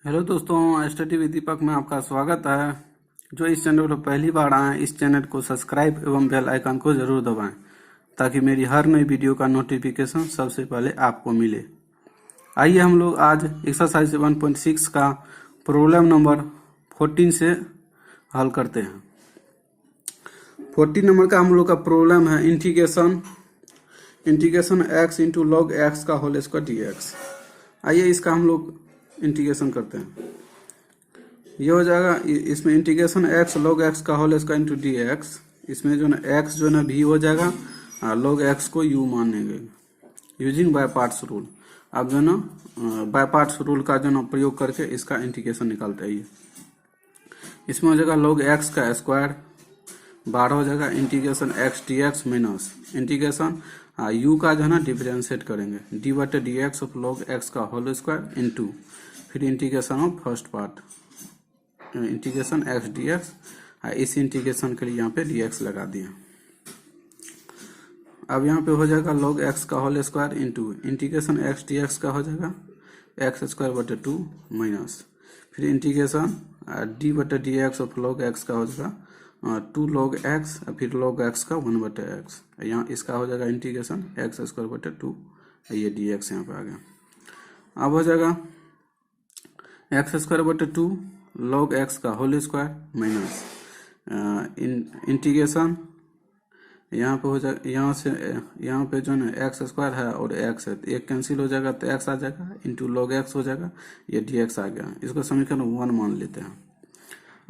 Hello दोस्तों, study with दीपक में आपका स्वागत है। जो इस चैनल पर पहली बार आए, इस चैनल को सब्सक्राइब एवं बेल आइकन को जरूर दबाएं ताकि मेरी हर नई वीडियो का नोटिफिकेशन सबसे पहले आपको मिले। आइए हम लोग आज एक्सरसाइज 1.6 का प्रॉब्लम नंबर 14 से हल करते हैं। 14 नंबर का हम लोग का प्रॉब्लम है integration x into log x का होल स्क्वायर dx। आइए इसका हम लोग इंटीग्रेशन करते हैं। ये हो जाएगा, इसमें इंटीग्रेशन x log x का होल स्क्वायर इंटू dx। इसमें जो ना x जो ना v हो जाएगा और log x को u मानेंगे यूजिंग बाय पार्ट्स रूल। अब जो ना बाय पार्ट्स रूल का जो ना प्रयोग करके इसका इंटीग्रेशन निकालते हैं। इसमें हो जाएगा log x का स्क्वायर 12 हो जाएगा integration x dx minus integration u का जो है ना डिफरेंशिएट करेंगे डी बटे d x of log x का होल स्क्वायर इंटू फिर integration of first part integration x d x. इस इंटीग्रेशन के लिए यहाँ पे डी एक्स लगा दिया। अब यहाँ पे हो जाएगा log एक्स का whole square into integration x d x का हो जाएगा एक्स स्क्वायर बटे 2 माइनस फिर इंटीग्रेशन डी बटे d x of log x का हो जाएगा 2 log एक्स फिर log एक्स का 1 बटे एक्स। यहाँ इसका हो जाएगा इंटीग्रेशन एक्स स्क्वायर बटे 2, ये डी एक्स यहाँ पे आ गया। अब हो जाएगा एक्स स्क्वायर बटे 2 log एक्स का होल स्क्वायर माइनस इंटीग्रेशन यहाँ पे हो जाएगा, यहाँ पे जो है एक्स स्क्वायर है और एक्स है, एक कैंसिल हो जाएगा तो एक्स आ जाएगा इंटू log एक्स हो जाएगा, ये डी एक्स आ गया। इसको समीकरण 1 मान लेते हैं।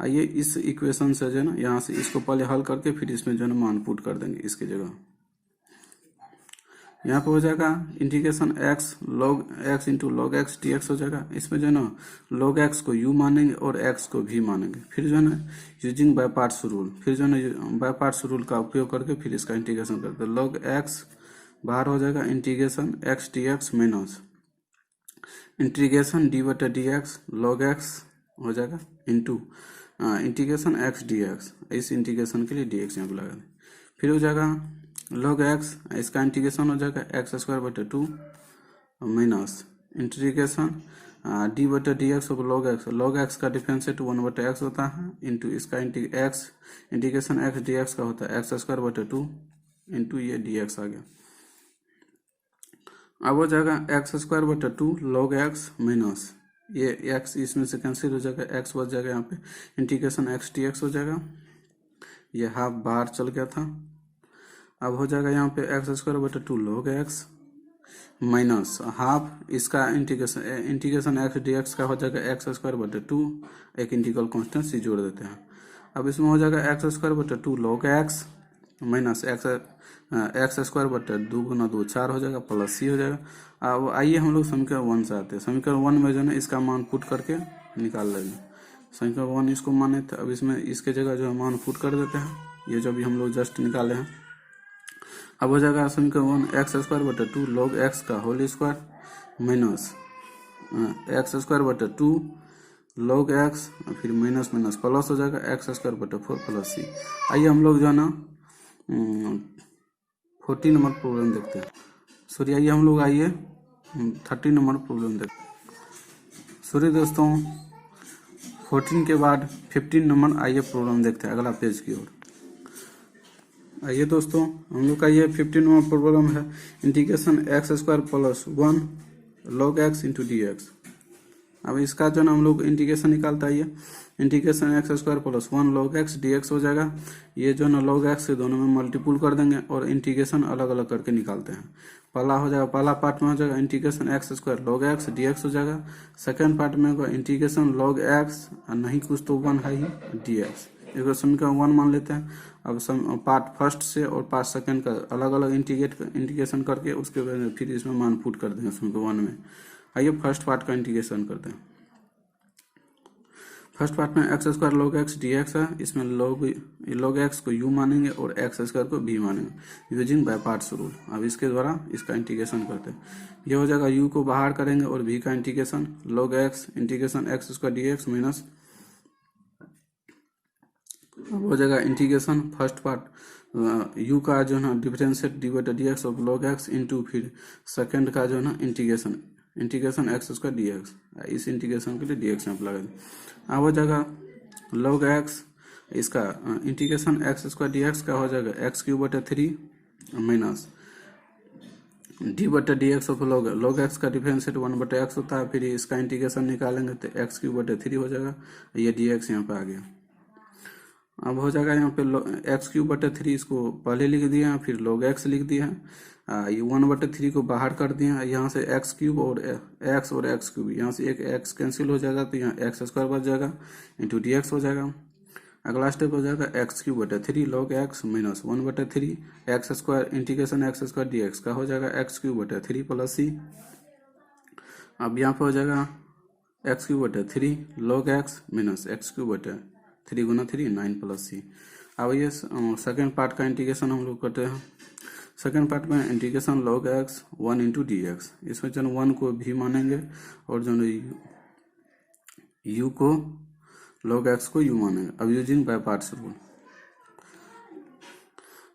आइए इस इक्वेशन से जो है ना यहाँ से इसको पहले हल करके फिर इसमें जो है ना मान पुट कर देंगे इसकी जगह। यहाँ पे हो जाएगा integration x log x into log x d x हो जाएगा। इसमें जो है ना log x को u मानेंगे और x को v मानेंगे। फिर जो है ना यूजिंग बाय पार्ट्स रूल, फिर जो है ना बाय पार्ट्स रूल का उपयोग करके फिर इसका इंटीग्रेशन करते हैं। log x बाहर हो जाएगा integration x D x minus integration d बटे डी एक्स log x हो जाएगा into integration x d x. इस इंटीग्रेशन के लिए डी एक्स यहाँ पे लगा दें। फिर हो जाएगा log एक्स, इसका इंटीग्रेशन हो जाएगा एक्स स्क्वायर बटे 2 माइनस इंटीग्रेशन डी बटे d x of log x का डिफरेंशिएट 1 बटे एक्स होता है इंटू इसका इंटीग्रेशन एक्स डी एक्स का होता है एक्स स्क्वायर बटे 2 इंटू ये डी एक्स आ गया। अब हो जाएगा एक्स स्क्वायर बटे 2 log एक्स माइनस ये x इसमें से कैंसिल हो जाएगा, x बच जाएगा, यहाँ पे इंटीग्रेशन एक्स डी एक्स हो जाएगा, ये हाफ बाहर चल गया था। अब हो जाएगा यहाँ पे एक्स स्क्वायर बटे 2 log एक्स माइनस हाफ इसका इंटीग्रेशन एक्स डी एक्स का हो जाएगा एक्स स्क्वायर बटे 2, एक इंटीग्रल कांस्टेंट सी जोड़ देते हैं। अब इसमें हो जाएगा एक्स स्क्वायर बटे 2 log x minus x square बटे 2 गुना 2 4 हो जाएगा प्लस सी हो जाएगा। अब आइए हम लोग समीकरण 1 से आते हैं। समीकरण 1 में जो है इसका मान पुट करके निकाल लेंगे। समीकरण 1 इसको माने थे, अब इसमें इसके जगह जो है मान पुट कर देते हैं, ये जो भी हम लोग जस्ट निकाले हैं। अब हो जाएगा समीकरण 1 एक्स स्क्वायर बटे 2 log एक्स का whole square minus x square बटे 2 log एक्स फिर माइनस माइनस प्लस हो जाएगा एक्स स्क्वायर बटे 4 प्लस सी। आइए हम लोग जो है ना 14 नंबर प्रॉब्लम देखते हैं। सॉरी, आइए हम लोग 13 नंबर प्रॉब्लम देखते हैं। सॉरी दोस्तों, 14 के बाद 15 नंबर आइए प्रॉब्लम देखते हैं अगला पेज की ओर। आइए दोस्तों, हम लोग का ये 15 नंबर प्रॉब्लम है integration x square plus 1 log x into d x. अब इसका जो ना हम लोग इंटीग्रेशन निकालता है, integration x square plus 1 log x d x हो जाएगा। ये जो ना log एक्स से दोनों में मल्टीपुल कर देंगे और इंटीग्रेशन अलग अलग करके निकालते हैं। पहला हो जाएगा, पहला पार्ट में हो जाएगा integration x square log x d x हो जाएगा। सेकेंड पार्ट में होगा इंटीग्रेशन log एक्स नहीं कुछ तो 1 है ही डी एक्स। इसको समीकरण 1 मान लेते हैं। अब पार्ट फर्स्ट से और पार्ट सेकेंड का अलग अलग इंटीग्रेशन करके उसके बाद फिर इसमें मान पुट कर देंगे समीकरण 1 में। आइए फर्स्ट पार्ट का इंटीग्रेशन करते हैं। फर्स्ट पार्ट में x square log x d x है, इसमें log एक्स को u मानेंगे और एक्स स्क्वायर को v मानेंगे यूजिंग बाय पार्ट्स रूल। अब इसके द्वारा इसका इंटीग्रेशन करते हैं। ये हो जाएगा u को बाहर करेंगे और v का integration log x integration x square D x minus अब हो जाएगा इंटीग्रेशन फर्स्ट पार्ट u का जो है ना डिफरेंशिएट डी बटे d x of log x into फिर सेकेंड का जो है ना integration integration x square D x, इस इंटीग्रेशन के लिए डी एक्स यहाँ पर लगा दें। अब हो जाएगा log एक्स, इसका integration x square D x का हो जाएगा एक्स क्यूब बटे 3 माइनस डी बटे d x of log x का डिफरेंशिएट 1 बटे एक्स होता है, फिर इसका इंटीग्रेशन निकालेंगे तो एक्स क्यूब बटे 3 हो जाएगा, ये डी एक्स यहाँ पे आ गया। अब हो जाएगा यहाँ पे एक्स क्यूब बटे 3, इसको पहले लिख दिया है, फिर log एक्स लिख दिया है, ये 1 बटे 3 को बाहर कर दिया है, यहाँ से एक्स क्यूब और एक्स क्यूब, यहाँ से एक एक्स कैंसिल हो जाएगा तो यहाँ एक्स स्क्वायर बच जाएगा इंटू डी एक्स हो जाएगा। अगला स्टेप हो जाएगा एक्स क्यूब बटे 3 log एक्स माइनस 1 बटे 3 x square integration x square D x का हो जाएगा एक्स क्यूब बटे 3 प्लस सी। अब यहाँ पे हो जाएगा एक्स क्यूब बटे 3 log x minus x cube बटे 3 गुना 3 9 प्लस सी। अब ये सेकेंड पार्ट का इंटीग्रेशन हम लोग करते हैं। सेकेंड पार्ट में integration log x 1 into d x, इसमें जो 1 को भी मानेंगे और जो u को log एक्स को u मानेंगे। अब यूजिंग बाय पार्ट्स रूल,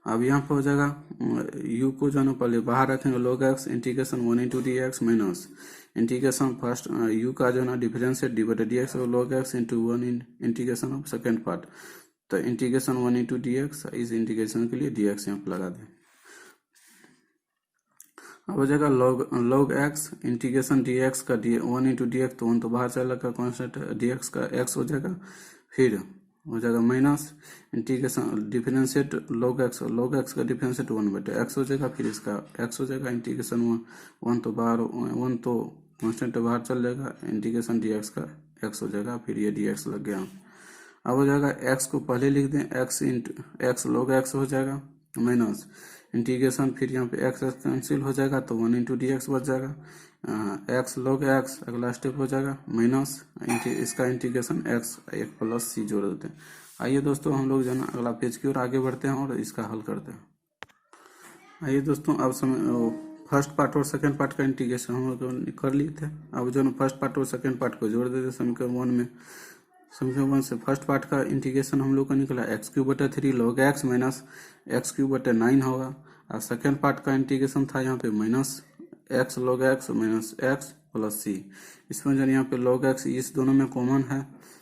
अब यहाँ पे हो जाएगा u को जो है पहले बाहर रखेंगे log x integration 1 into d x minus integration first u का जो है ना डिफरेंशिएट डी बटे डी एक्स और log x into 1 integration of second part, तो इंटीग्रेशन 1 इंटू डी एक्स, इस इंटीग्रेशन के लिए डी एक्स यहाँ पे लगा दें। अब हो जाएगा log x integration D x का 1 इंटू डी एक्स, तो 1 तो बाहर चला का कॉन्स्टेंट डी एक्स का एक्स हो जाएगा, फिर हो जाएगा minus integration differentiate log x का डिफरेंशिएट 1 बटे एक्स हो जाएगा, फिर इसका एक्स हो जाएगा इंटीग्रेशन 1 तो बाहर 1 तो कॉन्स्टेंट बाहर चल जाएगा, इंटीग्रेशन डी एक्स का एक्स हो जाएगा, फिर ये डी एक्स लग गया। अब हो जाएगा एक्स को पहले लिख दें x into x log x हो जाएगा माइनस इंटीग्रेशन, फिर यहाँ पे एक्स कैंसिल हो जाएगा तो 1 इंटू डी एक्स बच जाएगा, एक्स log एक्स, अगला स्टेप हो जाएगा माइनस इसका इंटीग्रेशन एक्स एक प्लस सी जोड़ देते हैं। आइए दोस्तों हम लोग जो है ना अगला पेज की ओर आगे बढ़ते हैं और इसका हल करते हैं। आइए दोस्तों अब समय फर्स्ट पार्ट और सेकंड पार्ट का इंटीग्रेशन हम लोग कर लिए थे, अब जो है फर्स्ट पार्ट और सेकंड पार्ट को जोड़ देते समीकरण 1 में। समीकरण 1 से फर्स्ट पार्ट का इंटीग्रेशन हम लोग का निकला एक्स क्यूब बटे 3 log x minus x cube बटे 9 होगा, और सेकेंड पार्ट का इंटीग्रेशन था यहाँ पे minus x log x minus x plus c. इसमें जो यहाँ पे log एक्स इस दोनों में कॉमन है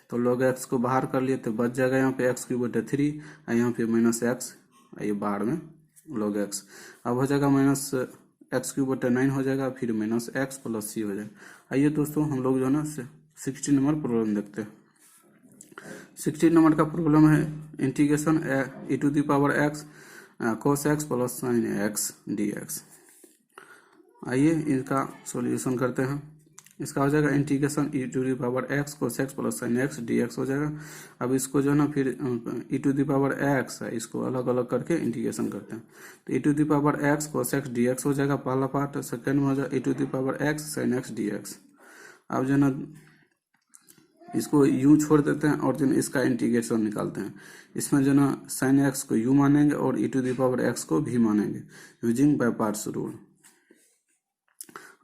तो log एक्स को बाहर कर लिए तो बच जाएगा यहाँ पे एक्स क्यूब बटे 3 और यहाँ पे माइनस एक्स, ये बाहर में log एक्स। अब हो जाएगा माइनस एक्स क्यूब बटे 9 हो जाएगा, फिर माइनस एक्स प्लस सी हो जाएगा। आइए दोस्तों हम लोग जो है ना 16 नंबर प्रॉब्लम देखते हैं। 16 नंबर का प्रॉब्लम है integration e to the power x cos x plus sine x d x. आइए इनका सॉल्यूशन करते हैं। इसका हो जाएगा integration e to the power x cos x plus sine x d x हो जाएगा। अब इसको जो है ना फिर e to the power x इसको अलग अलग करके इंटीग्रेशन करते हैं, तो e to the power x cos x d x हो जाएगा पहला पार्ट, सेकेंड में हो जाएगा e to the power x sine x d x. अब जो है ना इसको u छोड़ देते हैं और जो इसका इंटीग्रेशन निकालते हैं। इसमें जो ना साइन एक्स को u मानेंगे और e to the power x को भी मानेंगे यूजिंग बाय पार्ट्स रूल।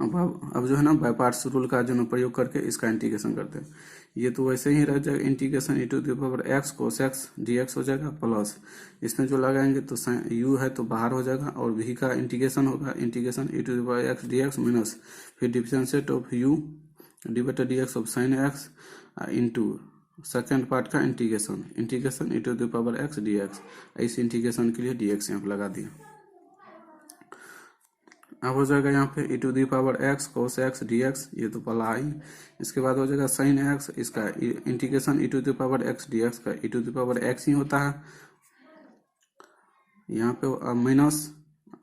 अब जो है ना बाय पार्ट्स रूल का जो ना प्रयोग करके इसका इंटीग्रेशन करते हैं। ये तो वैसे ही रह जाएगा integration e to the power x cos x d x हो जाएगा प्लस इसमें जो लगाएंगे तो u है तो बाहर हो जाएगा और v का इंटीग्रेशन होगा integration e to the power x d x minus फिर डिफरेंशिएट ऑफ u डी बटा d x of sine x into second part का integration e to the power x d x. इस integration के लिए D x यहाँ पे लगा दिया। अब हो जाएगा यहाँ पे e to the power x cos x d x, ये तो पहला आई। इसके बाद हो जाएगा साइन एक्स, इसका integration e to the power x d x का e to the power x ही होता है यहाँ पे माइनस।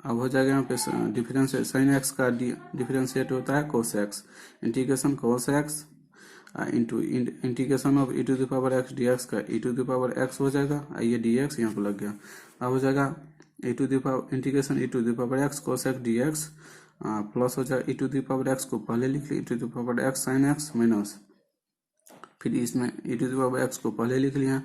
अब हो जाएगा यहाँ पे डिफरेंशिएट साइन एक्स का डिफरेंशिएट होता है cos x, integration cos x into integration of e to the power x d x का e to the power x हो जाएगा, ये डी एक्स यहाँ पे लग गया। अब हो जाएगा e to the power integration e to the power x cos x d x plus हो जाएगा e to the power x को पहले लिख लिया e to the power x sine x minus फिर इसमें e to the power x को पहले लिख लिया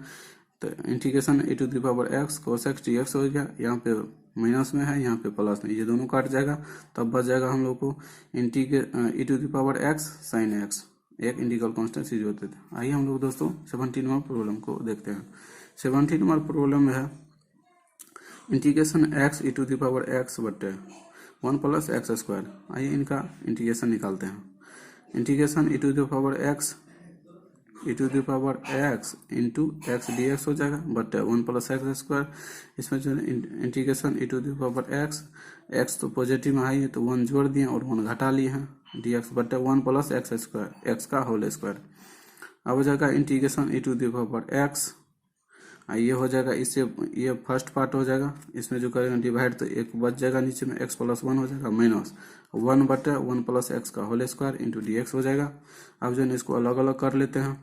तो integration e to the power x cos x d x हो गया। यहाँ पे माइनस में है यहाँ पे प्लस में, ये दोनों काट जाएगा तब बच जाएगा हम लोग को e to the power x sine x, एक इंटीग्रल कांस्टेंट सीरीज होते थे। आइए हम लोग दोस्तों 17 नंबर प्रॉब्लम को देखते हैं। 17 नंबर प्रॉब्लम में है integration x e to the power x बटे 1 प्लस एक्स स्क्वायर। आइए इनका इंटीग्रेशन निकालते हैं। Integration e to the power x into x d x हो जाएगा, बट 1 प्लस एक्स स्क्वायर। इसमें जो है integration e to the power x तो पॉजिटिव में आई है तो 1 जोड़ दिए और 1 घटा लिए हैं, डी एक्स बट 1 प्लस एक्स स्क्वायर, एक्स का होल स्क्वायर। अब हो जाएगा integration e to the power x, ये हो जाएगा, इससे ये फर्स्ट पार्ट हो जाएगा, इसमें जो करेंगे डिवाइड तो एक बच जाएगा, नीचे में x प्लस 1 हो जाएगा माइनस 1 बटे 1 प्लस एक्स का whole square into d x हो जाएगा। अब जो है इसको अलग अलग कर लेते हैं।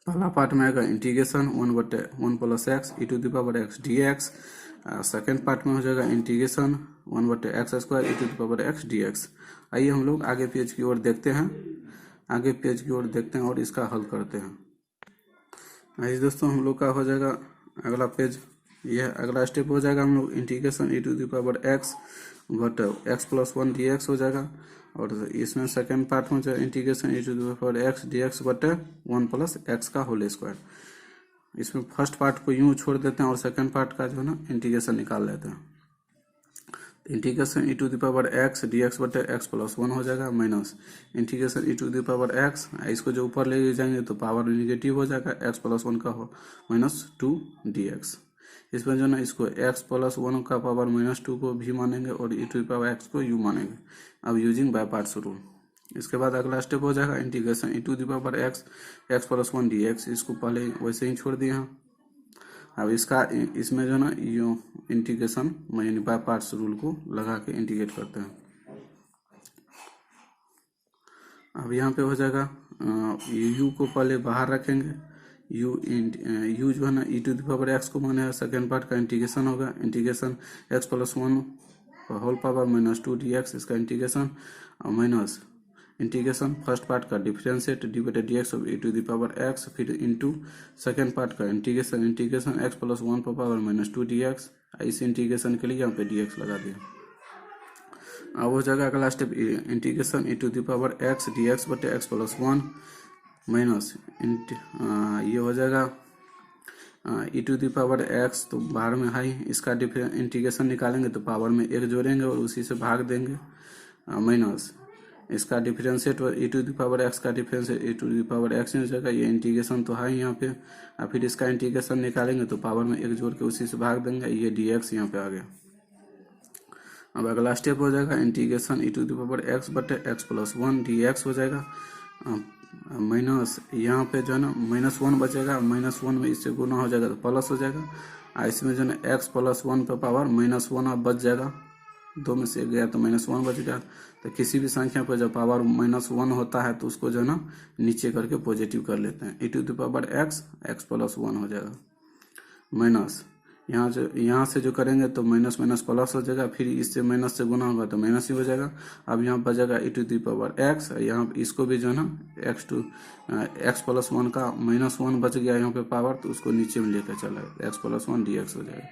पहला पार्ट में आएगा इंटीग्रेशन 1 बटे 1 plus x e to the power x d x. Second part में हो जाएगा इंटीग्रेशन 1 बटे x square e to the power x d x. आइए हम लोग आगे पेज की ओर देखते हैं, और इसका हल करते हैं। आइए दोस्तों, हम लोग का हो जाएगा अगला पेज, यह अगला स्टेप हो जाएगा हम लोग integration e to the power x but x plus 1 d x हो जाएगा, और इसमें सेकेंड पार्ट में जो integration e to the power x d x बटे 1 प्लस एक्स का होल स्क्वायर। इसमें फर्स्ट पार्ट को यूं छोड़ देते हैं और सेकेंड पार्ट का जो है ना इंटीग्रेशन निकाल लेते हैं। Integration e to the power x d x बटे एक्स प्लस 1 हो जाएगा minus integration e to the power x, इसको जो ऊपर ले जाएंगे तो पावर निगेटिव हो जाएगा, एक्स प्लस 1 का हो माइनस 2 डी एक्स। इसमें जो ना इसको x प्लस 1 का पावर माइनस 2 को भी मानेंगे और e टू पावर x को u मानेंगे, अब यूजिंग बाय पार्ट्स रूल। इसके बाद अगला स्टेप हो जाएगा integration e to the power x plus 1 d x, इसको पहले वैसे ही छोड़ दिए हैं। अब इसमें जो ना यू इंटीग्रेशन यानी बाय पार्ट्स रूल को लगा के इंटीग्रेट करते हैं। अब यहाँ पे हो जाएगा u को पहले बाहर रखेंगे, u जो है ना e to the power x को माने सेकेंड पार्ट का इंटीग्रेशन होगा, integration x plus 1 whole power minus 2 d x, इसका integration minus integration first part का डिफरेंशिएट डी बटे d x e to the power x, फिर इंटू सेकेंड पार्ट का integration x plus 1 पर power minus 2 d x. इस integration के लिए यहाँ पे डी एक्स लगा दिया। अब हो जाएगा अगला step integration e to the power x d x बटे एक्स प्लस 1 माइनस ये हो जाएगा e to the power x, तो बाहर में हाई, इसका इंटीग्रेशन निकालेंगे तो पावर में 1 जोड़ेंगे और उसी से भाग देंगे, माइनस इसका differentiate e to the power x का differentiate e to the power x हो जाएगा, ये इंटीग्रेशन तो है यहाँ पे, और फिर इसका इंटीग्रेशन निकालेंगे तो पावर में 1 जोड़ के उसी से भाग देंगे, ये डी एक्स यहाँ पे आ गया। अब अगला स्टेप हो जाएगा integration e to the power x बटे एक्स प्लस 1 डी एक्स हो जाएगा, माइनस यहाँ पे जो है ना माइनस 1 बचेगा, माइनस 1 में इससे गुना हो जाएगा तो प्लस हो जाएगा, और इसमें जो है एक्स प्लस 1 पे पावर माइनस 1 अब बच जाएगा, 2 में से गया तो माइनस 1 बच गया। तो किसी भी संख्या पर जब पावर माइनस 1 होता है तो उसको जो है ना नीचे करके पॉजिटिव कर लेते हैं, e to the power x plus 1 हो जाएगा, माइनस यहाँ से जो करेंगे तो माइनस माइनस प्लस हो जाएगा, फिर इससे माइनस से गुना होगा तो माइनस ही हो जाएगा। अब यहाँ बचेगा e to the power x, यहाँ इसको भी जो है ना एक्स प्लस 1 का माइनस 1 बच गया यहाँ पे पावर, तो उसको नीचे में लेकर चला एक्स प्लस 1 डी एक्स हो जाएगा।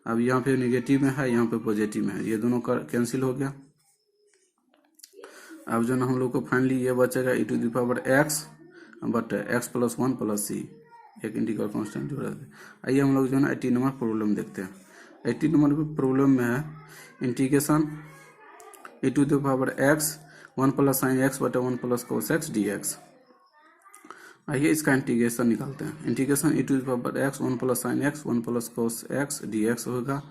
अब यहाँ पे नेगेटिव में है, यहाँ पे पॉजिटिव में है, ये दोनों कैंसिल हो गया। अब जो ना हम लोग को फाइनली ये बचेगा e to the power x but x plus 1 plus c, एक इंटीग्रल कांस्टेंट जोड़ा है। आइए हम लोग जो है ना 80 नंबर प्रॉब्लम देखते हैं। 80 नंबर प्रॉब्लम में है integration e to the power x 1 plus sine x बटे 1 plus cos x d x. आइए इसका इंटीग्रेशन निकालते हैं। Integration e to the power x 1 plus sine x 1 plus cos x d x होगा,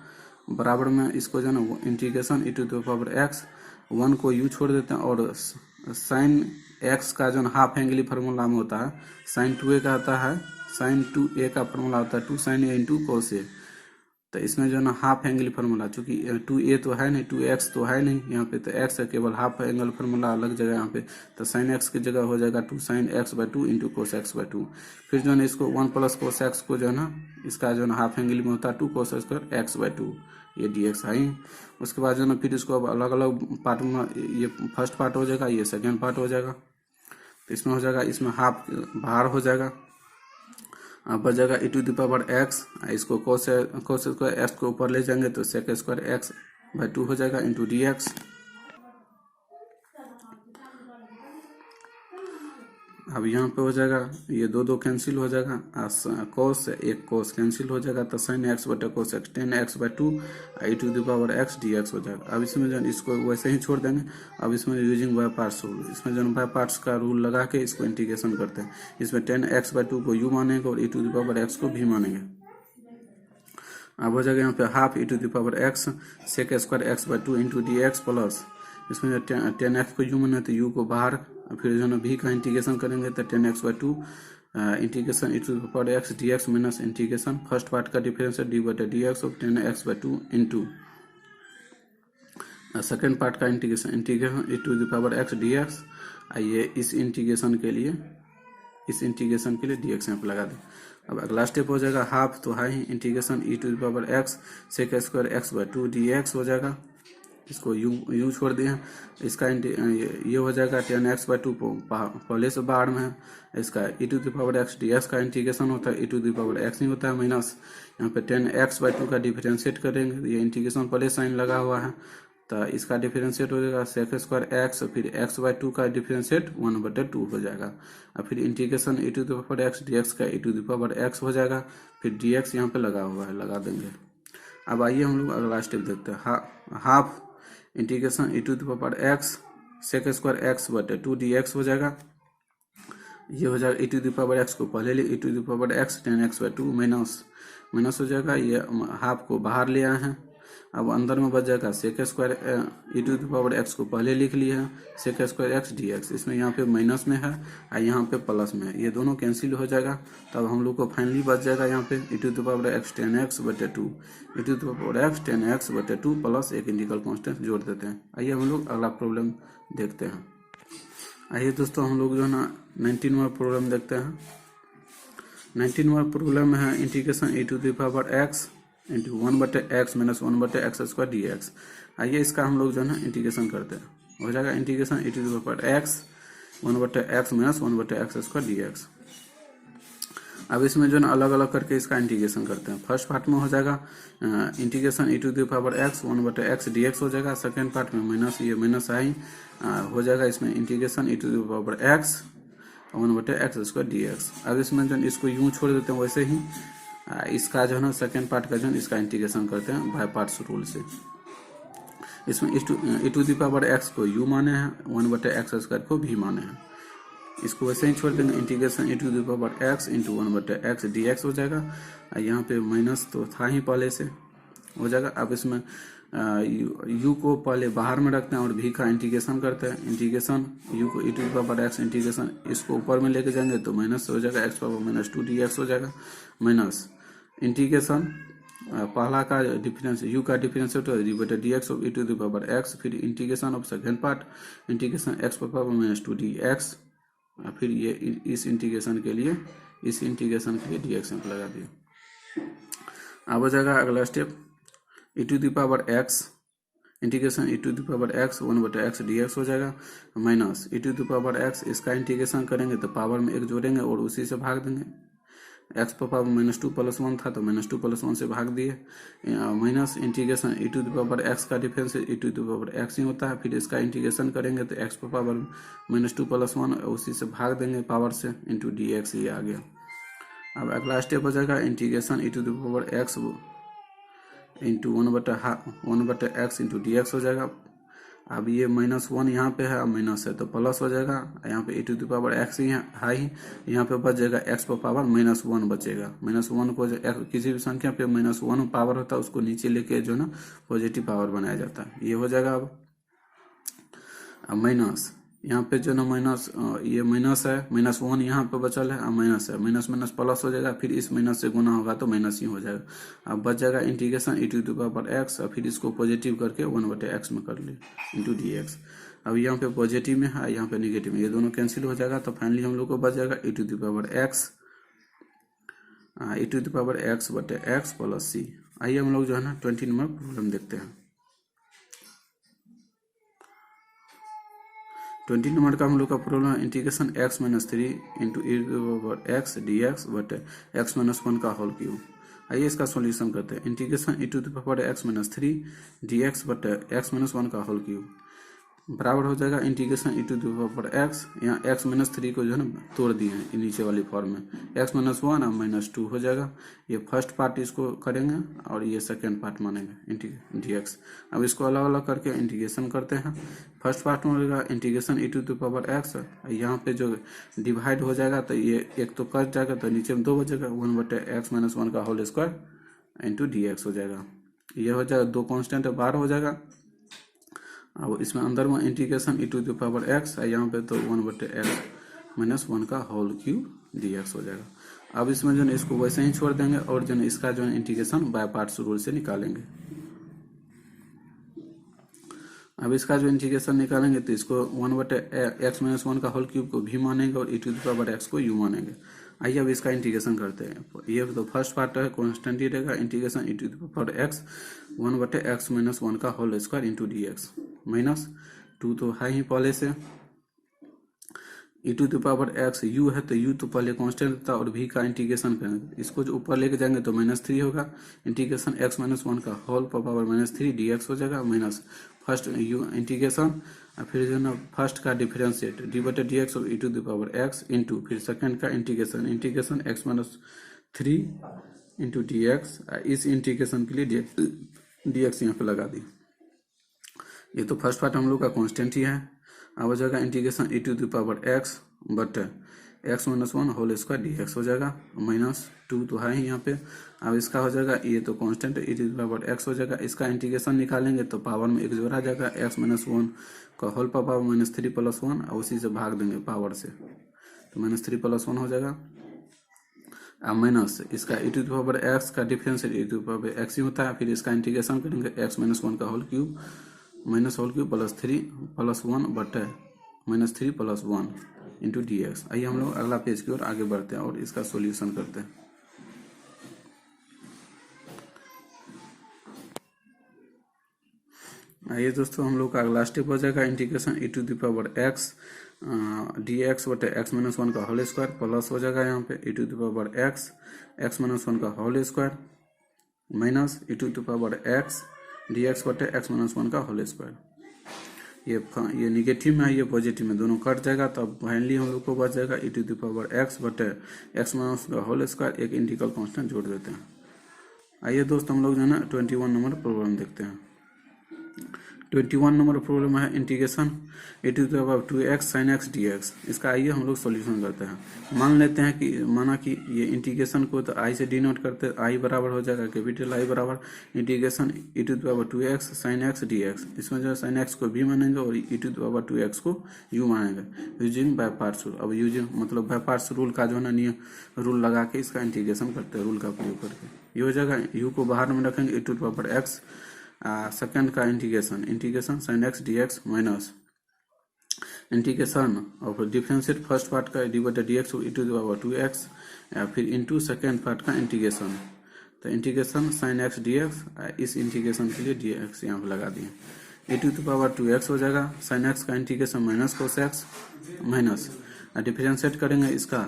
बराबर में इसको जो है ना integration e to the power x 1 को यू छोड़ देते हैं, और साइन एक्स का जो हाफ एंगल फार्मूला में होता है, साइन 2a का आता है, साइन 2a का फार्मूला होता है 2 साइन ए इंटू कोस ए, तो इसमें जो है ना हाफ एंगल फार्मूला, चूंकि 2a तो है नहीं 2x तो है नहीं यहाँ पे, तो x है, केवल हाफ एंगल फार्मूला अलग जगह यहाँ पे, तो साइन x की जगह हो जाएगा 2 sine x by 2 into cos x by 2। फिर जो है ना इसको 1 प्लस कोस एक्स को जो है ना इसका जो है ना हाफ एंगल में होता है 2 कोस स्क्वायर एक्स बाई 2, ये डी एक्स है। उसके बाद जो है ना फिर इसको अब अलग अलग पार्ट में, ये फर्स्ट पार्ट हो जाएगा, ये सेकेंड पार्ट हो जाएगा, तो इसमें हो जाएगा, इसमें हाफ बाहर हो जाएगा, अब बच जाएगा e to the power x, इसको कोस स्क्वायर एक्स को ऊपर ले जाएंगे तो सेक स्क्वायर एक्स बाई 2 हो जाएगा इंटू डी एक्स। अब यहाँ पे हो जाएगा ये दो दो कैंसिल हो जाएगा, कोस से एक कोस कैंसिल हो जाएगा, तो साइन एक्स बटे cos x 10x/2 e⁻x dx हो जाएगा। अब इसमें जो इसको वैसे ही छोड़ देंगे। अब इसमें यूजिंग बाय पार्ट्स रूल, इसमें जो बाय पार्ट्स का रूल लगा के इसको इंटीग्रेशन करते हैं। इसमें 10x/2 को u मानेंगे और e⁻x को v मानेंगे। अब हो जाएगा यहाँ पे half e⁻x sec² x/2 into dx plus इसमें 10x को u माने तो u को बाहर, फिर जो है v का इंटीग्रेशन करेंगे तो 10x/2 integration e⁻x dx minus integration first part का डिफरेंस है d/dx of 10x/2 into second part का इंटीग्रेशन e⁻x dx। ये इस इंटीग्रेशन के लिए dx यहाँ पे लगा दें। अब अगला स्टेप हो जाएगा हाफ, तो high integration e⁻x sec² x/2 dx हो जाएगा। इसको यू छोड़ दिए हैं। इसका ये हो जाएगा 10x/2 पहले से बाहर में है। इसका e⁻x dx का इंटीग्रेशन होता है e⁻x नहीं होता है माइनस, यहाँ पे 10x/2 का डिफरेंशिएट करेंगे। ये इंटीग्रेशन पहले साइन लगा हुआ है, तो इसका डिफरेंशिएट हो जाएगा sec² x, फिर x/2 का डिफरेंशिएट 1/2 हो जाएगा। और फिर इंटीग्रेशन e⁻x dx का e⁻x हो जाएगा, फिर dx यहाँ पे लगा हुआ है, लगा देंगे। अब आइए हम लोग अगला स्टेप देखते हैं। Half integration e⁻x sec² x/2 dx हो जाएगा। ये हो जाएगा e⁻x को पहले ले e⁻x 10x/2 माइनस हो जाएगा। ये हाफ को बाहर ले आए हैं। अब अंदर में बच जाएगा sec² e⁻x को पहले लिख लिए हैं sec² x dx। इसमें यहाँ पे माइनस में है और यहाँ पे प्लस में है, ये दोनों कैंसिल हो जाएगा। तब हम लोग को फाइनली बच जाएगा यहाँ पे e⁻x 10x/2 e⁻x 10x/2 plus एक इंटीग्रल कांस्टेंट जोड़ देते हैं। आइए हम लोग अगला प्रॉब्लम देखते हैं। आइए दोस्तों हम लोग जो है ना 19वां प्रॉब्लम देखते हैं। 19वां प्रॉब्लम है integration e⁻x into 1/x minus 1/x² dx। आइए इसका हम लोग जो है ना इंटीग्रेशन करते हैं। हो जाएगा integration e⁻x 1/x minus 1/x² dx। अब इसमें जो है ना अलग अलग करके इसका इंटीग्रेशन करते हैं। फर्स्ट पार्ट में हो जाएगा इंटीग्रेशन e⁻x 1/x dx हो जाएगा। सेकेंड पार्ट में माइनस, ये माइनस आई हो जाएगा। इसमें इंटीग्रेशन e⁻x 1/x² dx। अब इसमें जो इसको यूं छोड़ देते हैं, वैसे ही इसका जो है ना सेकेंड पार्ट का जो है इसका इंटीग्रेशन करते हैं बाय पार्ट्स रूल से। इसमें e⁻x को u माने हैं, 1/x² को v माने हैं। इसको वैसे ही छोड़ देंगे। Integration e⁻x into 1/x dx हो जाएगा। यहाँ पे माइनस तो था ही पहले से, हो जाएगा। अब इसमें u को पहले बाहर में रखते हैं और v का इंटीग्रेशन करते हैं। इंटीग्रेशन u को e⁻x इंटीग्रेशन इसको ऊपर में लेके जाएंगे तो माइनस हो जाएगा x⁻−2 dx हो जाएगा। माइनस इंटीग्रेशन पहला का डिफरेंस u का डिफरेंस होता है d/dx ऑफ e⁻x, फिर integration of second part integration x⁻−2 dx। फिर ये इस इंटीग्रेशन के लिए dx यहाँ लगा दिया। अब हो जाएगा अगला step e⁻x integration e⁻x 1/x dx हो जाएगा। माइनस e⁻x इसका इंटीग्रेशन करेंगे तो पावर में एक जोड़ेंगे और उसी से भाग देंगे। x पर पावर -2 + 1 था तो -2 + 1 से भाग दिए। माइनस इंटीग्रेशन e⁻x का डिफरेंस e⁻x ही होता है। फिर इसका इंटीग्रेशन करेंगे तो x पर पावर -2 + 1 उसी से भाग देंगे पावर से इंटू dx, ये आ गया। अब अगला स्टेप हो जाएगा integration e⁻x into 1/x into dx हो जाएगा। अब ये -1 यहाँ पे है, अब माइनस है तो प्लस हो जाएगा। यहाँ पे e⁻x ही है ही, यहाँ पे बच जाएगा x पर पावर -1 बचेगा। -1 को किसी भी संख्या पे -1 पावर होता है उसको नीचे लेके जो ना पॉजिटिव पावर बनाया जाता है, ये हो जाएगा। अब माइनस यहाँ पे जो ना माइनस, ये माइनस है, -1 यहाँ पे बचल है, अब माइनस है, माइनस माइनस प्लस हो जाएगा। फिर इस माइनस से गुना होगा तो माइनस ही हो जाएगा। अब बच जाएगा इंटीग्रेशन e⁻x और फिर इसको पॉजिटिव करके 1/x में कर ले इंटू dx। अब यहाँ पे पॉजिटिव में है, यहाँ पे निगेटिव में, ये दोनों कैंसिल हो जाएगा। तो फाइनली हम लोग को बच जाएगा e⁻x प्लस c। आइए हम लोग जो है ना 20 नंबर प्रॉब्लम देखते हैं। 20 नंबर का हम लोग का प्रॉब्लम है integration x-3 into e⁻x dx बटे x-1 का होल क्यूब। आइए इसका सॉल्यूशन करते हैं। इंटीग्रेशन e⁻x-3 dx बटे x-1 का होल क्यूब। बराबर हो जाएगा integration e to the power x, यहाँ x माइनस 3 को जो है ना तोड़ दिए हैं नीचे वाली फॉर्म में, x माइनस 1 और माइनस 2 हो जाएगा। ये फर्स्ट पार्ट इसको करेंगे और ये सेकेंड पार्ट मानेंगे dx। अब इसको अलग अलग करके इंटीग्रेशन करते हैं। फर्स्ट पार्ट में होगा integration e to the power x, यहाँ पे जो डिवाइड हो जाएगा तो ये एक तो कट जाएगा तो नीचे में 2 बचेगा, 1/x माइनस 1 का होल स्क्वायर इंटू dx हो जाएगा। ये हो जाएगा 2 कॉन्स्टेंट बाहर हो जाएगा। अब इसमें अंदर में integration e to the power x है, यहाँ पे तो 1/x माइनस 1 का होल क्यूब dx हो जाएगा। अब इसमें जो है इसको वैसे ही छोड़ देंगे और जो है इसका जो है इंटीग्रेशन बाय पार्ट्स रूल से निकालेंगे। अब इसका जो इंटीग्रेशन निकालेंगे तो इसको 1/x माइनस 1 का होल क्यूब को भी मानेंगे और e to the power x को u मानेंगे। आइए अब इसका इंटीग्रेशन करते हैं। ये तो फर्स्ट पार्ट है, कॉन्स्टेंट ही रहेगा, integration e to the power x 1/x minus 1 का whole square into dx minus 2 तो है ही पहले से, e to the power x u है तो u तो पहले कांस्टेंट था और v का इंटीग्रेशन करेंगे, इसको जो ऊपर लेके जाएंगे तो -3 होगा, इंटीग्रेशन x माइनस 1 का होल पावर -3 dx हो जाएगा माइनस फर्स्ट u इंटीग्रेशन, फिर जो ना फर्स्ट का डिफरेंशिएट d/dx और e to the power x into फिर सेकंड का integration x minus 3 into dx। इस इंटीग्रेशन के लिए dx यहाँ पे लगा दी। ये तो फर्स्ट पार्ट हम लोग का कांस्टेंट ही है। अब हो जाएगा integration e to the power x बट x minus 1 whole square dx हो जाएगा माइनस 2 तो है ही यहाँ पे। अब इसका हो जाएगा, ये तो constant e to the power x हो जाएगा, इसका इंटीग्रेशन निकालेंगे तो पावर में एक जोड़ा जाएगा, x माइनस 1 का होल पावर -3 + 1 और उसी से भाग देंगे पावर से तो -3 + 1 हो जाएगा। अब माइनस इसका e to the power x का differentiate e to the power x ही होता है, फिर इसका इंटीग्रेशन करेंगे x माइनस 1 का whole cube minus whole cube +3 + 1 बटे -3 + 1 इंटू dx। आइए हम लोग अगला पेज की ओर आगे बढ़ते हैं और इसका सॉल्यूशन करते हैं। आइए दोस्तों, हम लोग का अगला स्टेप हो जाएगा integration e to the power x dx बटे x माइनस 1 का होल स्क्वायर प्लस हो जाएगा यहाँ पे e to the power x minus 1 का whole square minus e to the power x dx बटे x माइनस 1 का होल स्क्वायर। ये निगेटिव में है, ये पॉजिटिव में, दोनों कट जाएगा तब फाइनली हम लोग को बच जाएगा e to the power x बटे x माइनस का होल स्क्वायर, एक इंटीग्रल कांस्टेंट जोड़ देते हैं। आइए दोस्त हम लोग जो है ना 21 नंबर प्रॉब्लम देखते हैं। 21 नंबर प्रॉब्लम है integration e to the power 2x sin x dx। इसका आइए हम लोग सॉल्यूशन करते हैं। मान लेते हैं कि ये इंटीग्रेशन को तो i से डिनोट करते हैं, i बराबर हो जाएगा कैपिटल I बराबर integration e to the power 2x sin x dx। इसमें जो sin x को v मानेंगे और e to the power 2x को u मानेंगे यूजिंग बाय पार्ट्स रूल। अब यूजिंग मतलब बाय पार्ट्स रूल का जो है ना नियम रूल लगा के इसका इंटीग्रेशन करते हैं, रूल का प्रयोग करके। ये हो जाएगा, u को बाहर में रखेंगे e to the power x second का integration sin x dx minus integration और डिफरेंशिएट फर्स्ट पार्ट का d/dx e to the power 2x फिर इंटू सेकेंड पार्ट का इंटीग्रेशन, तो इंटीग्रेशन sin x dx, इस इंटीग्रेशन के लिए dx यहाँ पे लगा दिए, e to the power 2x हो जाएगा, sin x का integration minus cos x minus differentiate करेंगे इसका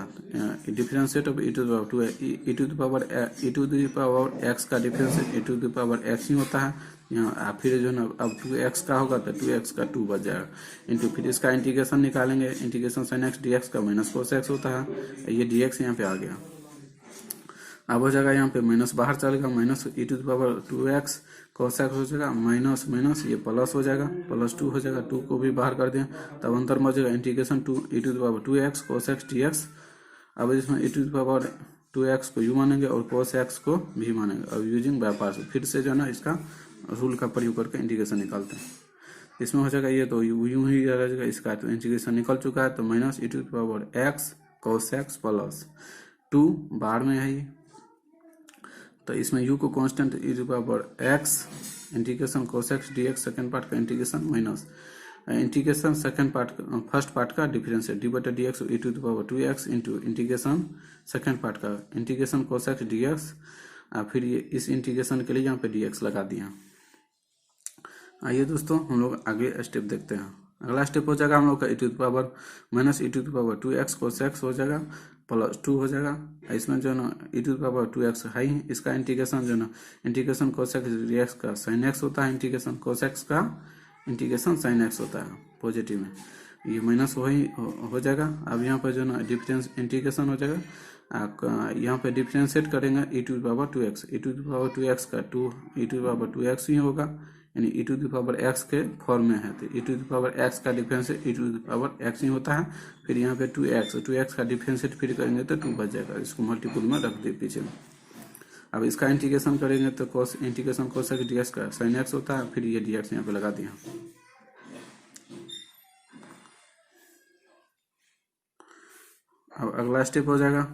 differentiate of e to the power x का differentiate e to the power x ही होता है यहाँ। फिर जो ना अब 2x का होगा तो 2x का 2 बच जाएगा इंटू फिर इसका इंटीग्रेशन निकालेंगे, इंटीग्रेशन sin x dx का माइनस cos x होता है, ये dx यहाँ पे आ गया। अब हो जाएगा यहाँ पे माइनस बाहर चलेगा, minus e to the power 2x cos x हो जाएगा माइनस माइनस ये प्लस हो जाएगा, +2 हो जाएगा, 2 को भी बाहर कर दें तब अंतर में हो जाएगा integration e to the power 2x cos x dx। अब इसमें e to the power 2x को u मानेंगे और cos x को भी मानेंगे। अब यूजिंग बाय पार्ट्स फिर से जो है ना इसका रूल का प्रयोग करके इंटीग्रेशन निकालते हैं। इसमें हो जाएगा ये तो यूं ही रहेगा, इसका तो इंटीग्रेशन निकल चुका है तो minus e to the power x cos x plus 2 बाहर में है, तो इसमें u को constant e to the power x integration cos x dx second part का integration minus integration second part first part का differentiate d/dx e to the power 2x into integration second part का integration cos x dx, फिर ये इस integration के लिए यहाँ पे dx लगा दिया। आइए दोस्तों हम लोग आगे स्टेप देखते हैं। अगला स्टेप हो जाएगा हम लोग का e to the power minus e to the power 2x cos x हो जाएगा +2 हो जाएगा। इसमें जो ना e to the power 2x है ही, इसका इंटीग्रेशन जो ना इंटीग्रेशन cos x dx का sin x होता है, इंटीग्रेशन cos x का इंटीग्रेशन sin x होता है। पॉजिटिव में, ये माइनस वही हो जाएगा। अब यहाँ पर जो ना डिफरेंस इंटीग्रेशन हो जाएगा, यहाँ पे डिफ्रेंशिएट करेंगे e to the power 2x, e to the power 2x का 2 e to the power 2x ही होगा, यानी e to the power x के फॉर्म में है, तो e to the power x का differentiate e to the power x ही होता है। फिर यहाँ पे 2x का डिफरेंशिएट फिर करेंगे तो 2 बच जाएगा, इसको मल्टीपल में रख दे पीछे में। अब इसका इंटीग्रेशन करेंगे तो cos इंटीग्रेशन कोसेक dx का sin x होता है, फिर ये dx यहाँ पे लगा दिया। अब अगला स्टेप हो जाएगा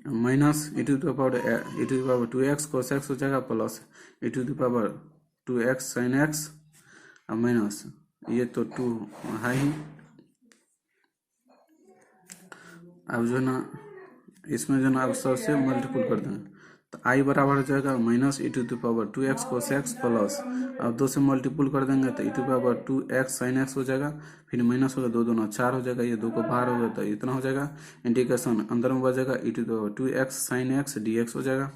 minus e to the power 2x cos x हो जाएगा, plus e to the power 2x sin x, अब माइनस ये तो 2 है ही। अब जो ना इसमें जो ना अब सबसे मल्टीपल कर देंगे तो i बराबर हो जाएगा minus e to the power 2x cos x plus, अब 2 से मल्टीपल कर देंगे तो e to the power 2x sin x हो जाएगा, फिर माइनस होगा 2 दूना 4 हो जाएगा, ये 2 को बाहर होगा तो इतना हो जाएगा। इंटीग्रेशन अंदर में बच जाएगा e to the power 2x sin x dx हो जाएगा।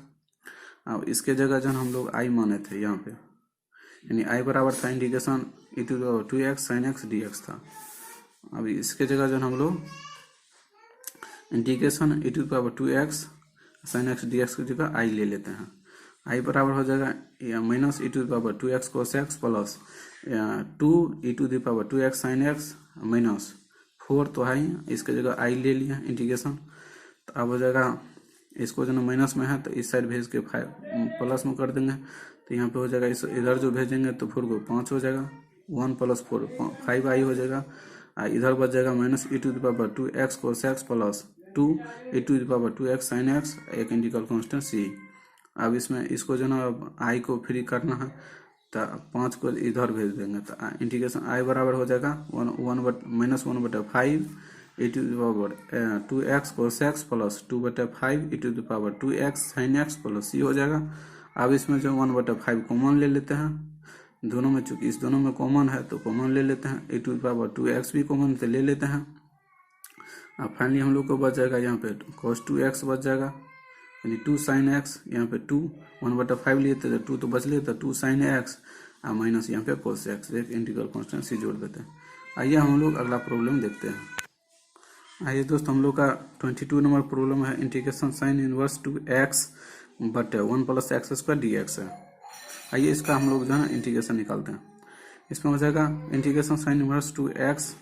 अब इसके जगह जो हम लोग i माने थे यहाँ पे, यानी i बराबर था integration e to the power 2x sin x dx था। अब इसके जगह जो हम लोग integration e to the power 2x sin x dx की जगह i ले लेते हैं, i बराबर हो जाएगा minus e to the power 2x cos x plus 2 e to the power 2x sin x minus 4 तो है ही, इसके जगह i ले लिया इंटीग्रेशन। तो अब हो जाएगा इसको जो माइनस में है तो इस साइड भेज के 5 प्लस में कर देंगे, तो यहाँ पे हो जाएगा इस इधर जो भेजेंगे तो 4 को 5 हो जाएगा, 1 प्लस 4 5i हो जाएगा। इधर बच जाएगा minus e to the power 2x cos x plus 2 e to the power 2x sin x, एक इंटीग्रल कांस्टेंट c। अब इसमें इसको जो ना i को फ्री करना है तो 5 को इधर भेज देंगे, तो इंटीग्रेशन i बराबर हो जाएगा minus 1/5 e to the power 2x cos x plus 2/5 e to the power 2x sin x plus c हो जाएगा। अब इसमें जो 1/5 कॉमन ले लेते हैं, दोनों में चूंकि इस दोनों में कॉमन है तो कॉमन ले लेते हैं, e to the power 2x भी कॉमन तो ले लेते हैं। अब फाइनली हम लोग को बच जाएगा यहाँ पे cos 2x बच जाएगा, यानी 2 sin x, यहाँ पे 2 1/5 लिए थे तो 2 तो बच लिए, तो 2 sin x और माइनस यहाँ पे cos x, एक इंटीग्रल कांस्टेंट c जोड़ देते हैं। आइए हम लोग अगला प्रॉब्लम देखते हैं। आइए दोस्त हम लोग का 22 नंबर प्रॉब्लम है, integration sine inverse 2x but 1 plus x square dx है। आइए इसका हम लोग जो है ना इंटीग्रेशन निकालते हैं। इसमें हो जाएगा integration sine inverse 2x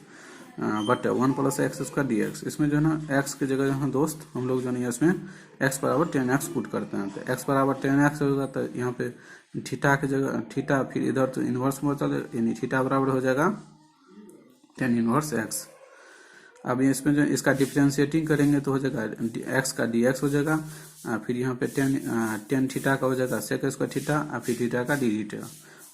but 1 plus x square dx। इसमें जो है ना x की जगह जो है दोस्त हम लोग जो है इसमें x बराबर 10x पुट करते हैं, तो x बराबर 10x होगा तो यहाँ पे थीटा की जगह थीटा, फिर इधर तो इन्वर्स में होता है, यानी थीटा बराबर हो जाएगा 10 इनवर्स x। अब इसमें जो इसका डिफ्रेंशिएटिंग करेंगे तो हो जाएगा x का dx हो जाएगा, फिर यहाँ पे 10 थीटा का हो जाएगा सेक स्क्वायर थीटा, और फिर थीटा का डी थीटा।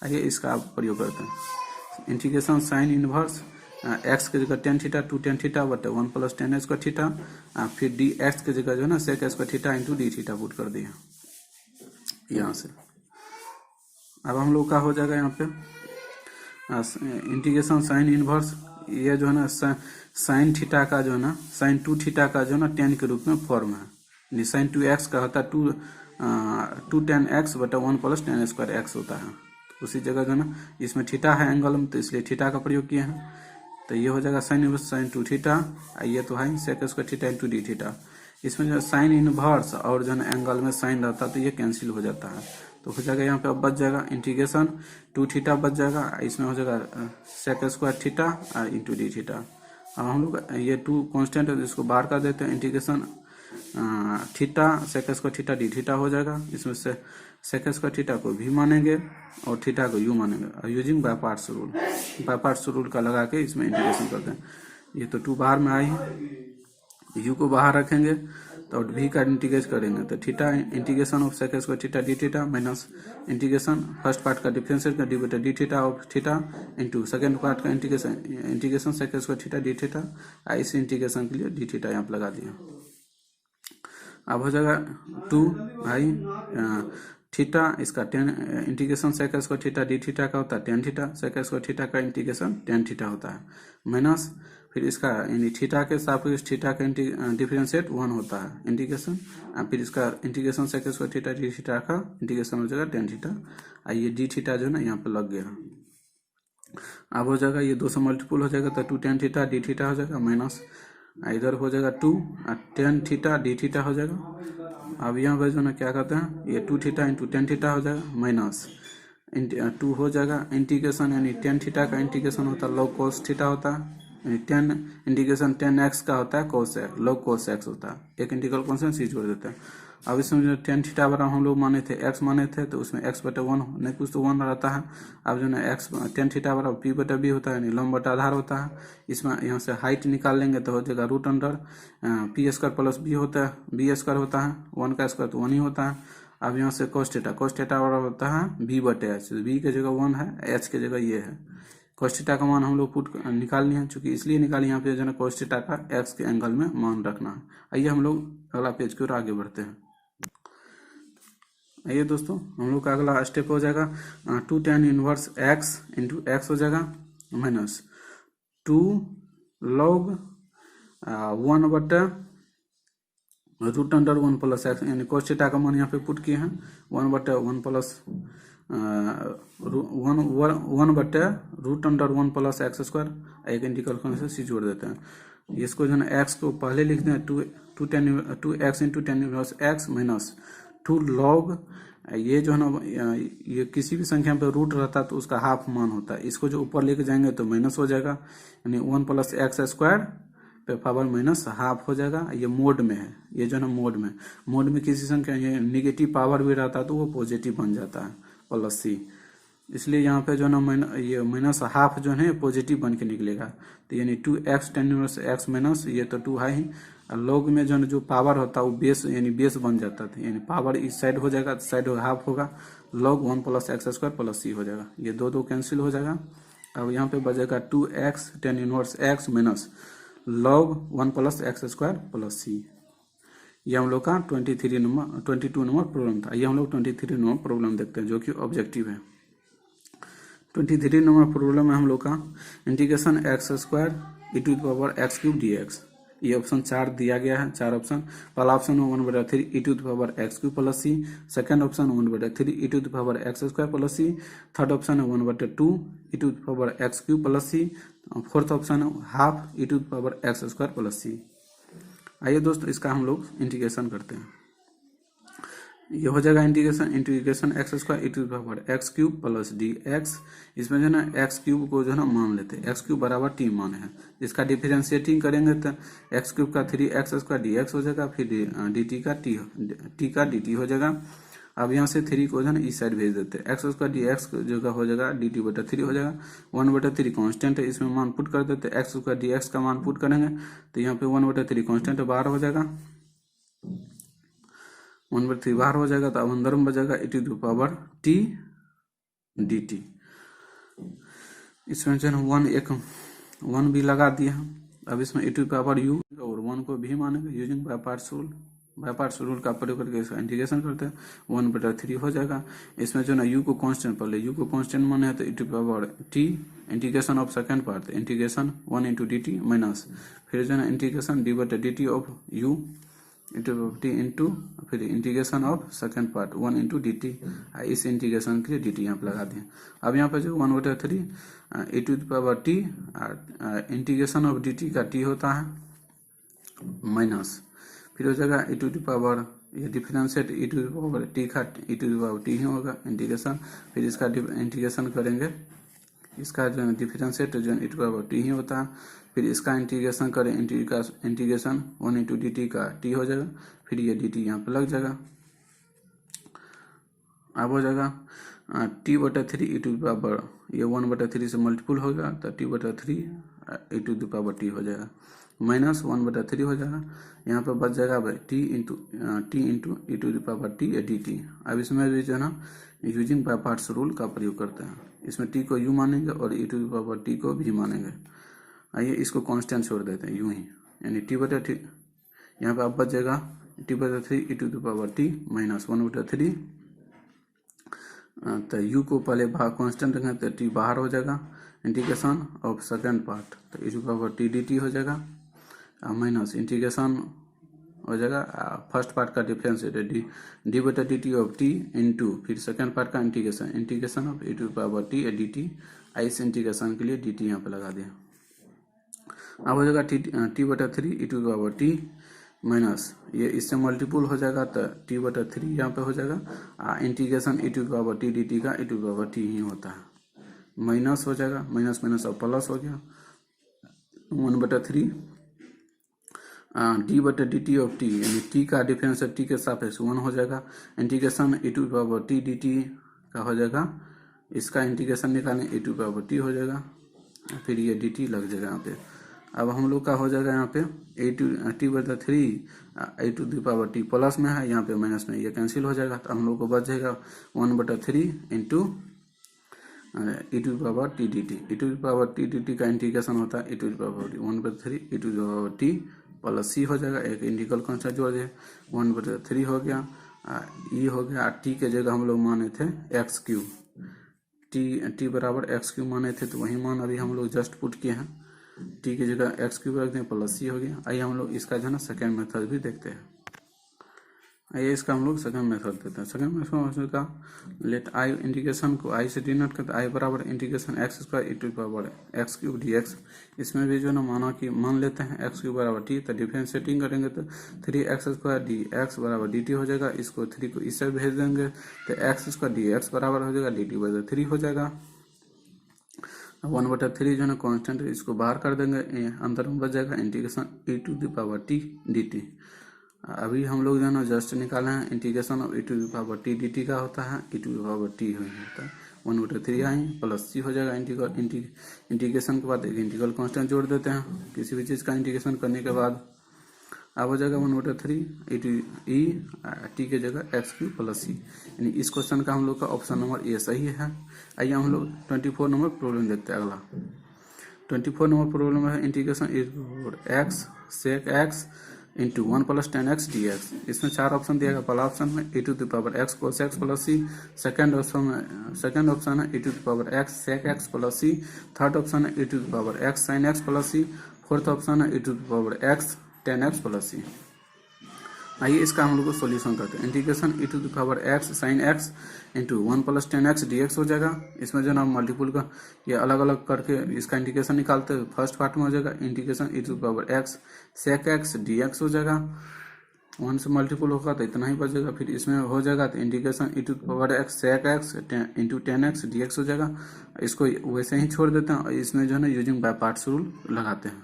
आइए इसका आप प्रयोग करते हैं। इंटीग्रेशन साइन इनवर्स x की जगह 10 थीटा 2 10 थीटा बट 1 प्लस 10 स्क्वायर थीटा, फिर डी एक्स की जगह जो है ना sec square theta into d theta put कर दिया यहाँ से। अब हम लोग का हो जाएगा यहाँ पे इंटीग्रेशन साइन इनवर्स, ये जो है ना साइन थीटा का जो है ना साइन 2 थीटा का जो है ना 10 के रूप में फॉर्म है, यानी साइन 2x का होता है 2 10 x बटा 1 प्लस 10 स्क्वायर x होता है। तो उसी जगह जो है ना इसमें थीटा है एंगल में, तो इसलिए थीटा का प्रयोग किए हैं, तो ये हो जाएगा साइन इनवर्स साइन 2 थीटा, ये तो है sec square theta into d theta. इसमें जो साइन इनवर्स और जो है एंगल में साइन रहता है तो ये कैंसिल हो जाता है, तो हो जाएगा यहाँ पे अब बच जाएगा इंटीग्रेशन 2 थीटा बच जाएगा, इसमें हो जाएगा sec square theta into d theta. अब हम लोग ये 2 कांस्टेंट है इसको बाहर कर देते हैं, integration theta sec square theta d theta हो जाएगा। इसमें से सेक स्क्वायर थीटा को भी मानेंगे और थीटा को यू मानेंगे, और यूजिंग बाय पार्ट्स रूल का लगा के इसमें इंटीग्रेशन करते हैं। ये तो 2 बाहर में आई है, यू को बाहर रखेंगे तो v का इंटीग्रेट करेंगे तो theta integration of sec square theta d theta minus integration first part का डिफरेंशिएट का डी बटा d theta of theta into second part का integration sec square theta d theta, इस इंटीग्रेशन के लिए डी थीटा यहाँ पे लगा दिया। अब हो जाएगा 2 भाई थीटा, इसका 10 integration sec square theta d theta का होता है 10 थीटा, सेक स्क्वायर थीटा का इंटीग्रेशन 10 थीटा होता है, माइनस फिर इसका यानी थीटा के सापेक्ष थीटा का डिफरेंशिएट 1 होता है इंटीग्रेशन, फिर इसका integration sec square theta d theta का इंटीग्रेशन हो जाएगा 10 थीटा, ये डी थीटा जो है ना यहाँ पे लग गया। अब हो जाएगा ये 2 से मल्टीपल हो जाएगा तो 2 tan थीटा डी थीटा हो जाएगा माइनस इधर हो जाएगा 2 tan थीटा डी थीटा हो जाएगा। अब यहाँ पे जो ना क्या कहते हैं ये 2 थीटा इंटू टेन थीटा हो जाएगा माइनस 2 हो जाएगा इंटीग्रेशन यानी टेन थीटा का इंटीग्रेशन होता है log cos थीटा होता है यानी टेन इंटीग्रेशन टेन एक्स का होता है cos x log cos x होता है एक इंटीग्रल कॉन्स्टेंट सी जोड़ देते हैं। अब इसमें जो टेन थीटा बराबर हम लोग माने थे x माने थे तो उसमें x बटा 1 नहीं कुछ तो 1 रहता है। अब जो है x टेन थीटा बराबर p बटा b होता है यानी लंब बटा आधार होता है। इसमें यहाँ से हाइट निकाल लेंगे तो हो जाएगा root under p square plus b होता है बी स्क्वायर होता है 1 का स्क्वायर तो 1 ही होता है। अब यहाँ से cos थीटा बराबर होता है b बटे h b की जगह 1 है h की जगह ये है cos थीटा का मान हम लोग पुट निकाल लिए हैं चूंकि इसलिए निकाली यहाँ पे जो है cos थीटा का x के एंगल में मान रखना है। आइए हम लोग अगला पेज की ओर आगे बढ़ते हैं। आइए दोस्तों हम लोग का अगला स्टेप हो जाएगा 2 tan inverse x into x हो जाएगा माइनस 2 log 1 बटा रूट अंडर 1 प्लस एक्स यानी cos थीटा का मान यहाँ पे पुट किए हैं 1 बटा 1 प्लस 1 बटे root under 1 plus x square एक इंटीग्रल कॉन्स्टेंट सी जोड़ देते हैं। इसको जो है एक्स को पहले लिखते हैं 2 x into ten inverse x minus 2 log ये जो है ना ये किसी भी संख्या पे रूट रहता है तो उसका हाफ मान होता है। इसको जो ऊपर लेके जाएंगे तो माइनस हो जाएगा यानी 1 प्लस एक्स स्क्वायर पे पावर माइनस हाफ हो जाएगा। ये मोड में है ये जो है ना मोड में किसी संख्या ये निगेटिव पावर भी रहता है तो वो पॉजिटिव बन जाता है प्लस सी इसलिए यहाँ पे जो है ना ये माइनस हाफ जो है पॉजिटिव बन के निकलेगा तो यानी 2x tan inverse x minus ये तो 2 है ही लॉग में जो है जो पावर होता है वो बेस यानी बेस बन जाता था यानी पावर इस साइड हो जाएगा साइड हाफ होगा log 1 plus x square plus c हो जाएगा ये दो कैंसिल हो जाएगा। अब यहाँ पे बचेगा 2x tan inverse x minus log 1 plus x square plus c. ये हम लोग का 22 नंबर प्रॉब्लम था। ये हम लोग 23 नंबर प्रॉब्लम देखते हैं जो कि ऑब्जेक्टिव है। 23 नंबर प्रॉब्लम में हम लोग का integration x square e to the power x cube d x ये ऑप्शन 4 दिया गया है 4 ऑप्शन। पहला option 1/3 e to the power x cube plus c second option 1/3 e to the power x square plus c third option है 1/2 e to the power x cube plus c fourth option है half e to the power x square plus c. आइए दोस्तों इसका हम लोग integration करते हैं। ये हो जाएगा integration x square e to the power x cube plus d x. इसमें जो है ना एक्स क्यूब को जो है ना मान लेते हैं एक्स क्यूब बराबर टी मान है। इसका डिफरेंशिएटिंग करेंगे तो एक्स क्यूब का 3x स्क्वायर डी एक्स हो जाएगा फिर डी टी का टी का डी टी हो जाएगा। अब यहाँ से 3 को जो है ना इस साइड भेज देते हैं एक्स स्क्वायर डी एक्स जगह हो जाएगा डी टी बटा 3 हो जाएगा 1/3 कॉन्स्टेंट है इसमें मान पुट कर देते हैं एक्स स्क्वायर डी एक्स का मान पुट करेंगे तो यहाँ पे 1/3 कॉन्स्टेंट बाहर हो जाएगा 1/3 बाहर हो जाएगा तो अब अंदर में बचेगा e to the power t d t. इसमें जो है 1 भी लगा दिया। अब इसमें e to the power u और 1 को भी मानेंगे यूजिंग बाय पार्ट्स रूल का प्रयोग करके इसका इंटीग्रेशन करते हैं 1/3 हो जाएगा। इसमें जो ना यू को कांस्टेंट पहले यू को कांस्टेंट माने है तो e to the power t integration of second part integration 1 into d t minus फिर जो है इंटीग्रेशन डी बटा d t of u into फिर integration of second part 1 into d t. इस इंटीग्रेशन के लिए डी टी यहाँ पे लगा दिए। अब यहाँ पे जो 1/3 e to the power t integration of d t का टी होता है माइनस फिर हो जाएगा ई टू द पावर ये differentiate e to the power t का e to the power t ही होगा इंटीग्रेशन फिर इसका इंटीग्रेशन करेंगे इसका जो डिफरेंशिएट जो ई टू द पावर टी ही होता है फिर इसका इंटीग्रेशन करें इंटीग्रेशन 1 इंटू डी टी का टी हो जाएगा फिर ये डी टी यहाँ पर लग जाएगा। अब हो जाएगा t/3 e to the power ये 1/3 से मल्टीपल होगा तो t/3 e to the power t हो जाएगा माइनस 1/3 हो जाएगा। यहाँ पर बच जाएगा भाई t into e to the power t d t. अब इसमें भी जो है ना यूजिंग बाय पार्ट्स रूल का प्रयोग करते हैं। इसमें टी को यू मानेंगे और ई टू द पावर टी को भी मानेंगे। आइए इसको कांस्टेंट छोड़ देते हैं यूं ही यानी t/3 यहाँ पे अब बच जाएगा t/3 e to the power t minus 1/3 तो यू को पहले बाहर कांस्टेंट रखें तो टी बाहर हो जाएगा इंटीग्रेशन ऑफ सेकंड पार्ट तो e to the power t d t हो जाएगा माइनस इंटीग्रेशन हो जाएगा। फर्स्ट पार्ट का डिफरेंशिएट है डी बटा d t of t into फिर सेकेंड पार्ट का integration of e to the power t d t. इस इंटीग्रेशन के लिए डी टी यहाँ पे लगा दिया। अब हो जाएगा टी बटा three e to the power t minus ये इससे मल्टीपुल हो जाएगा तो टी बटा थ्री यहाँ पे हो जाएगा। Integration e to the power t d t का e to the power t ही होता है, माइनस हो जाएगा, माइनस माइनस और प्लस हो गया 1/3 डी बटा डी टी ऑफ टी, यानी टी का डिफरेंस टी के सापेक्ष 1 हो जाएगा। Integration e to the power t d t का हो जाएगा, इसका इंटीग्रेशन निकालें e to the power t हो जाएगा, फिर ये डी टी लग जाएगा यहाँ पे। अब हम लोग का हो जाएगा यहाँ पे टी बटा three a to the power t plus में है, यहाँ पे माइनस में, ये कैंसिल हो जाएगा तो हम लोग को बच जाएगा 1/3 into e to the power t d t. E to the power t d t का इंटीग्रेशन होता है e to the power t 1/3 e to the power t plus c हो जाएगा, एक इंटीग्रल कांस्टेंट जोड़ दिए 1/3 हो गया, ई हो गया। टी के जगह हम लोग माने थे एक्स क्यू, टी बराबर एक्स क्यू माने थे तो वही मान अभी हम लोग जस्ट पुट किए हैं, टी की जगह एक्स क्यूब रख दें प्लस सी हो गया। आइए हम लोग इसका जो है ना सेकेंड मेथड भी देखते हैं। आइए इसका हम लोग सेकेंड मेथड देते हैं। सेकेंड मेथड का लेट आई इंटीग्रेशन को आई से डिनोट करते आई बराबर integration x square e to the power x cube d x. इसमें भी जो है ना माना कि मान लेते हैं एक्स क्यूब बराबर टी, तो डिफरेंशिएटिंग करेंगे तो 3x स्क्वायर डी एक्स बराबर डी टी हो जाएगा। इसको 3 को इससे भेज देंगे तो एक्स स्क्वायर डी एक्स बराबर हो जाएगा डी टी बराबर 3 हो जाएगा। 1/3 जो है ना कॉन्स्टेंट, इसको बाहर कर देंगे, अंदर में बच जाएगा integration e to the power t d t. अभी हम लोग जो है ना जस्ट निकाले हैं integration of e to the power t d t का होता है e to the power t होता है 1/3 आए प्लस सी हो जाएगा। इंटीग्रेशन के बाद एक इंटीग्रल कांस्टेंट जोड़ देते हैं किसी भी चीज़ का इंटीग्रेशन करने के बाद। अब हो जाएगा 1/3 ई टू ई टी के जगह एक्स क्यू प्लस सी, यानी इस क्वेश्चन का हम लोग का ऑप्शन नंबर ए सही है। आइए हम लोग 24 नंबर प्रॉब्लम देखते हैं। अगला 24 नंबर प्रॉब्लम है integration x sec x into 1 + 10x dx। इसमें 4 ऑप्शन दिया गया। पहला ऑप्शन में e to the power x cos x plus c, second option है e to the power x sec x plus c, third option है e to the power x sine x plus c, fourth option है e to the power x 10x plus c. आइए इसका हम लोग को solution करते हैं। Integration e to the power x sine x into 1 + 10x dx हो जाएगा। इसमें जो ना मल्टीपुल का ये अलग अलग करके इसका इंटीग्रेशन निकालते हैं। फर्स्ट पार्ट में हो जाएगा integration e to the power x sec x dx हो जाएगा, 1 से मल्टीपुल होगा तो इतना ही बचेगा। फिर इसमें हो जाएगा तो integration e to the power x sec x into 10x dx हो जाएगा। इसको वैसे ही छोड़ देते हैं और इसमें जो है ना यूजिंग बाय पार्ट्स रूल लगाते हैं।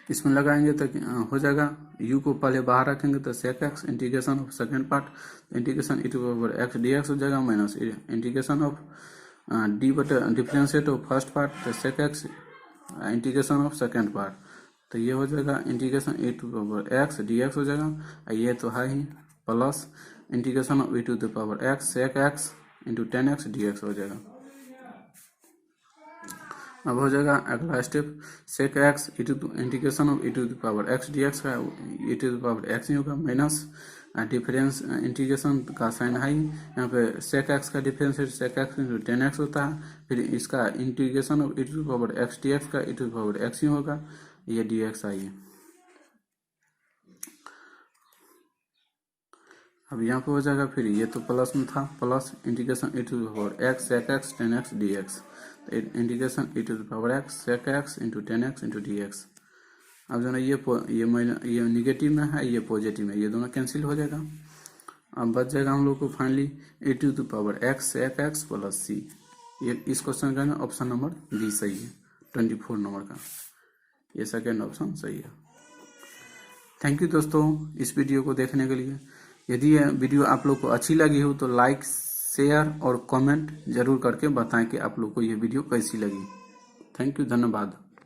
इसमें लगाएंगे तो हो जाएगा u को पहले बाहर रखेंगे तो sec x integration of second part integration e to power x d x हो जाएगा माइनस इंटीग्रेशन ऑफ डी बटा डिफरेंशिएट ऑफ फर्स्ट पार्ट तो sec x integration of second part, तो ये हो जाएगा integration e to power x d x हो जाएगा। ये तो है ही plus integration of e to the power x sec x into 10x dx हो जाएगा। अब हो जाएगा अगला step sec x integration of e to the power x d x का e to the power x ही होगा माइनस डिफरेंस इंटीग्रेशन का साइन है यहाँ पे सेक एक्स का difference sec x into 10x होता है। फिर इसका integration of e to the power x d x का e to the power x ही होगा, ये डी एक्स आई। अब यहाँ पे हो जाएगा फिर ये तो प्लस में था plus integration e to the power x sec x 10x dx, integration e to the power x sec x into 10x into d x. अब जो है ये निगेटिव में है ये पॉजिटिव में, ये दोनों कैंसिल हो जाएगा। अब बच जाएगा हम लोग को finally e to the power x sec x plus c. ये इस क्वेश्चन का ऑप्शन नंबर डी सही है 24 नंबर का, ये सेकेंड ऑप्शन सही है। थैंक यू दोस्तों इस वीडियो को देखने के लिए। यदि यह वीडियो आप लोग को अच्छी लगी हो तो लाइक शेयर और कमेंट जरूर करके बताएं कि आप लोग को ये वीडियो कैसी लगी। थैंक यू, धन्यवाद।